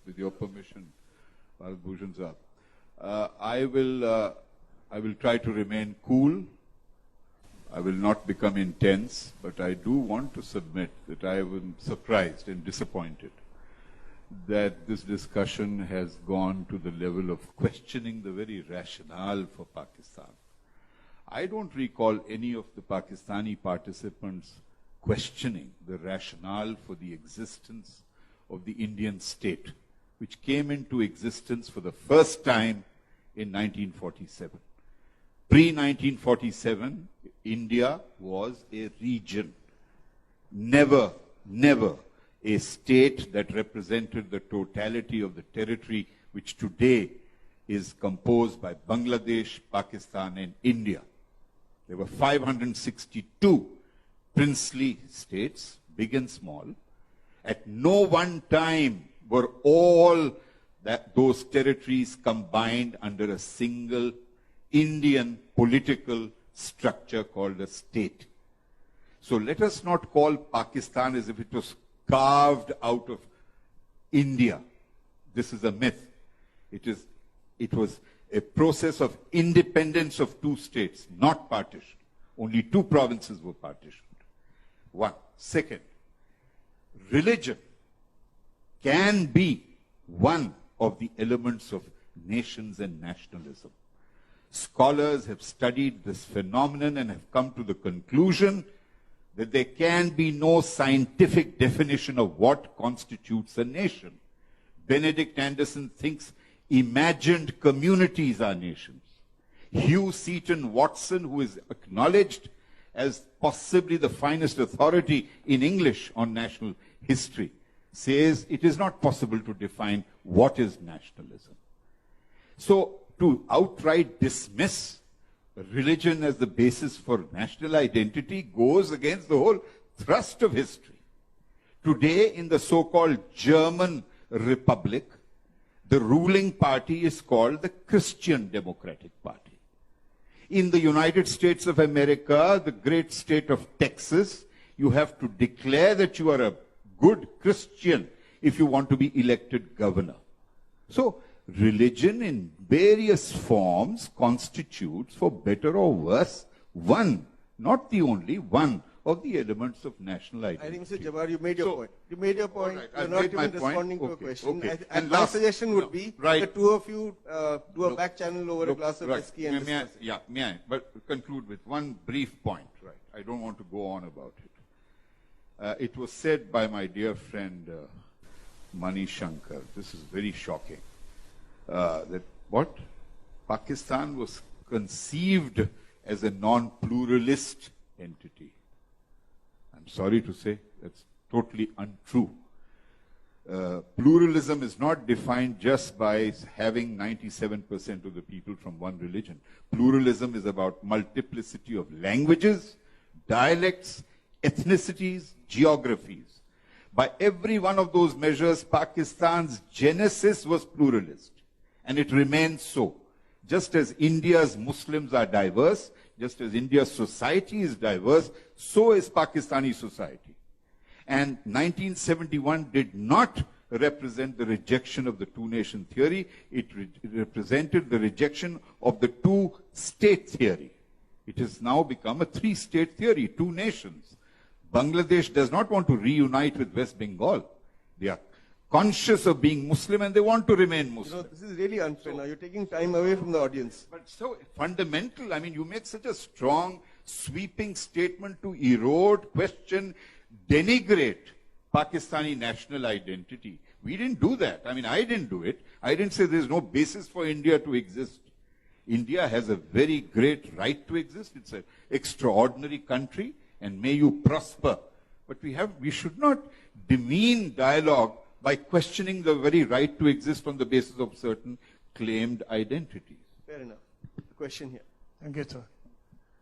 with your permission, Bharat Bhushan Saab. I will try to remain cool. I will not become intense, but I do want to submit that I am surprised and disappointed that this discussion has gone to the level of questioning the very rationale for Pakistan. I don't recall any of the Pakistani participants questioning the rationale for the existence of the Indian state, which came into existence for the first time in 1947. Pre-1947, India was a region. Never a state that represented the totality of the territory which today is composed by Bangladesh, Pakistan, and India. There were 562 princely states, big and small. At no one time were all those territories combined under a single Indian political structure called a state. So let us not call Pakistan as if it was carved out of India. This is a myth. It was a process of independence of two states, not partition. Only two provinces were partitioned. One. Second, religion can be one of the elements of nations and nationalism. Scholars have studied this phenomenon and have come to the conclusion that there can be no scientific definition of what constitutes a nation. Benedict Anderson thinks imagined communities are nations. Hugh Seaton Watson, who is acknowledged as possibly the finest authority in English on national history, says it is not possible to define what is nationalism. So, to outright dismiss religion as the basis for national identity goes against the whole thrust of history. Today, in the so-called German Republic, the ruling party is called the Christian Democratic Party. In the United States of America, the great state of Texas, you have to declare that you are a good Christian if you want to be elected governor. So, religion in various forms constitutes, for better or worse, one, not the only one, of the elements of national identity. I think, Mr. Jabbar, you made your point. You made your point. Right. You're not even responding to a question. Okay. And my suggestion would be the two of you do a back channel over a glass of whiskey and discuss it. May I? But conclude with one brief point. Right. I don't want to go on about it. It was said by my dear friend Mani Shankar, this is very shocking, that what? Pakistan was conceived as a non-pluralist entity. I'm sorry to say, that's totally untrue. Pluralism is not defined just by having 97% of the people from one religion. Pluralism is about multiplicity of languages, dialects, ethnicities, geographies. By every one of those measures, Pakistan's genesis was pluralist, and it remains so. Just as India's Muslims are diverse, just as India's society is diverse, so is Pakistani society. And 1971 did not represent the rejection of the two-nation theory. It represented the rejection of the two-state theory. It has now become a three-state theory, two nations. Bangladesh does not want to reunite with West Bengal. They are conscious of being Muslim and they want to remain Muslim. You know, this is really unfair. Now you're taking time away from the audience. But so fundamental, I mean, you make such a strong, sweeping statement to erode, question, denigrate Pakistani national identity. We didn't do that. I mean, I didn't do it. I didn't say there's no basis for India to exist. India has a very great right to exist. It's an extraordinary country, and may you prosper. But we should not demean dialogue by questioning the very right to exist on the basis of certain claimed identities. Fair enough. Question here. Thank you, sir.